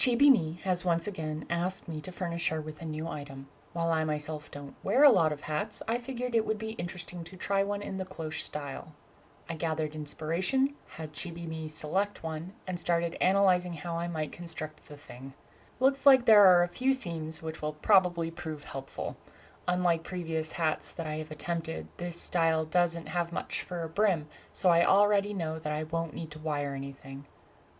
Chibi-Me has once again asked me to furnish her with a new item. While I myself don't wear a lot of hats, I figured it would be interesting to try one in the cloche style. I gathered inspiration, had Chibi-Me select one, and started analyzing how I might construct the thing. Looks like there are a few seams which will probably prove helpful. Unlike previous hats that I have attempted, this style doesn't have much for a brim, so I already know that I won't need to wire anything.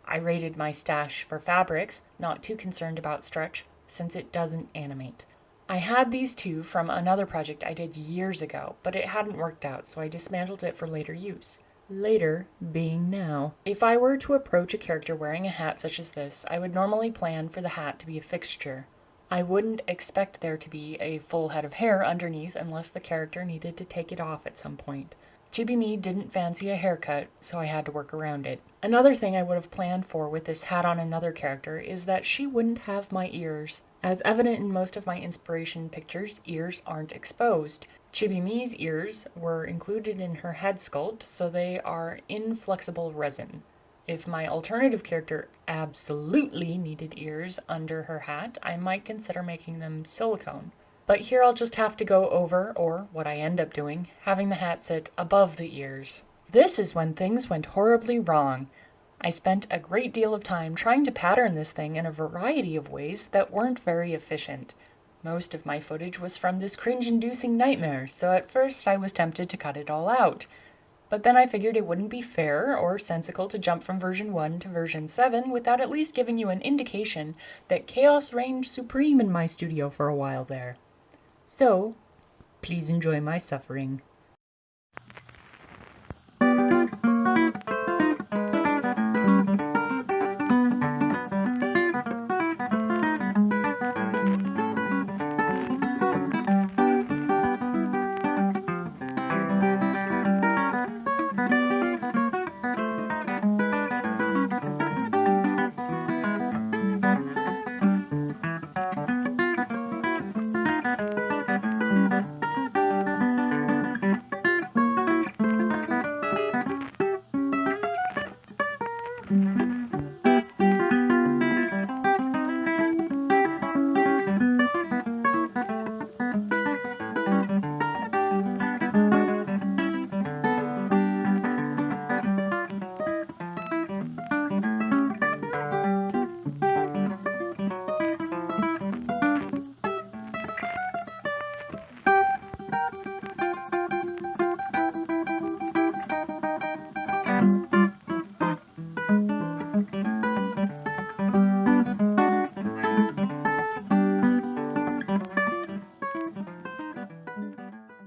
I raided my stash for fabrics, not too concerned about stretch, since it doesn't animate. I had these two from another project I did years ago, but it hadn't worked out, so I dismantled it for later use. Later being now. If I were to approach a character wearing a hat such as this, I would normally plan for the hat to be a fixture. I wouldn't expect there to be a full head of hair underneath unless the character needed to take it off at some point. Chibi-Me didn't fancy a haircut, so I had to work around it. Another thing I would have planned for with this hat on another character is that she wouldn't have my ears. As evident in most of my inspiration pictures, ears aren't exposed. Chibi-Me's ears were included in her head sculpt, so they are inflexible resin. If my alternative character absolutely needed ears under her hat, I might consider making them silicone. But here I'll just have to go over, or what I end up doing, having the hat sit above the ears. This is when things went horribly wrong. I spent a great deal of time trying to pattern this thing in a variety of ways that weren't very efficient. Most of my footage was from this cringe-inducing nightmare, so at first I was tempted to cut it all out. But then I figured it wouldn't be fair or sensical to jump from version 1 to version 7 without at least giving you an indication that chaos reigned supreme in my studio for a while there. So, please enjoy my suffering.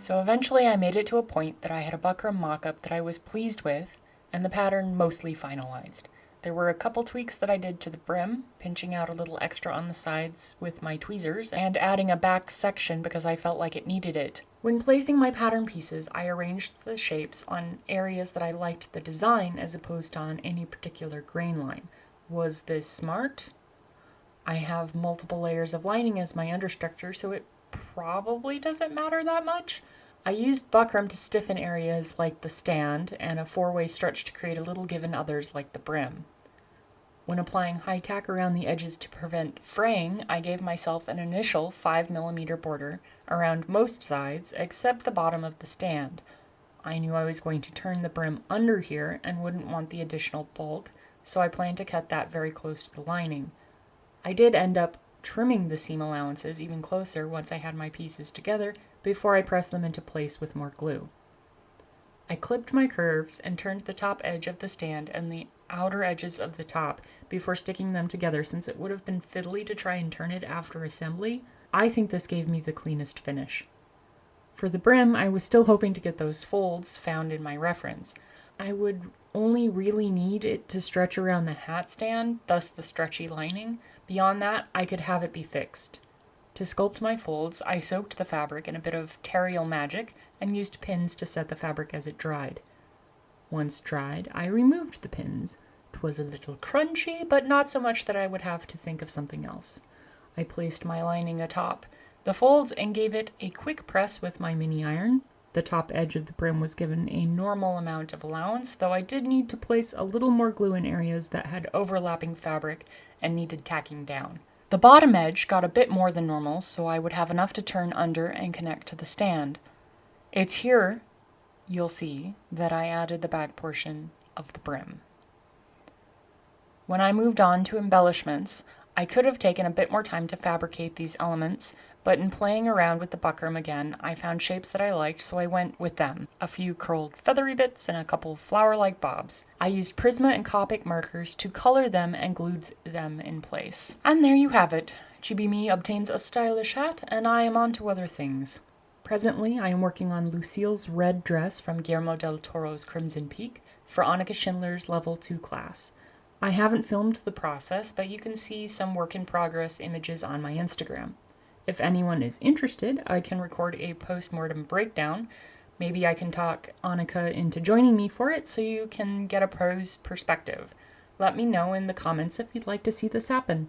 So eventually I made it to a point that I had a buckram mock-up that I was pleased with, and the pattern mostly finalized. There were a couple tweaks that I did to the brim, pinching out a little extra on the sides with my tweezers, and adding a back section because I felt like it needed it. When placing my pattern pieces, I arranged the shapes on areas that I liked the design as opposed to on any particular grain line. Was this smart? I have multiple layers of lining as my understructure, so it probably doesn't matter that much. I used buckram to stiffen areas like the stand and a 4-way stretch to create a little give in others like the brim. When applying high tack around the edges to prevent fraying, I gave myself an initial 5mm border around most sides except the bottom of the stand. I knew I was going to turn the brim under here and wouldn't want the additional bulk, so I planned to cut that very close to the lining. I did end up trimming the seam allowances even closer once I had my pieces together before I pressed them into place with more glue. I clipped my curves and turned the top edge of the stand and the outer edges of the top before sticking them together since it would have been fiddly to try and turn it after assembly. I think this gave me the cleanest finish. For the brim, I was still hoping to get those folds found in my reference. I would only really need it to stretch around the hat stand, thus the stretchy lining. Beyond that, I could have it be fixed. To sculpt my folds, I soaked the fabric in a bit of Terrial magic and used pins to set the fabric as it dried. Once dried, I removed the pins. 'Twas a little crunchy, but not so much that I would have to think of something else. I placed my lining atop the folds and gave it a quick press with my mini iron. The top edge of the brim was given a normal amount of allowance, though I did need to place a little more glue in areas that had overlapping fabric and needed tacking down. The bottom edge got a bit more than normal, so I would have enough to turn under and connect to the stand. It's here you'll see that I added the back portion of the brim. When I moved on to embellishments, I could have taken a bit more time to fabricate these elements, but in playing around with the buckram again, I found shapes that I liked, so I went with them. A few curled feathery bits and a couple flower-like bobs. I used Prisma and Copic markers to color them and glued them in place. And there you have it. Chibi-Me obtains a stylish hat, and I am on to other things. Presently, I am working on Lucille's red dress from Guillermo del Toro's Crimson Peak for Annika Schindler's Level 2 class. I haven't filmed the process, but you can see some work in progress images on my Instagram. If anyone is interested, I can record a post-mortem breakdown. Maybe I can talk Annika into joining me for it so you can get a pro's perspective. Let me know in the comments if you'd like to see this happen.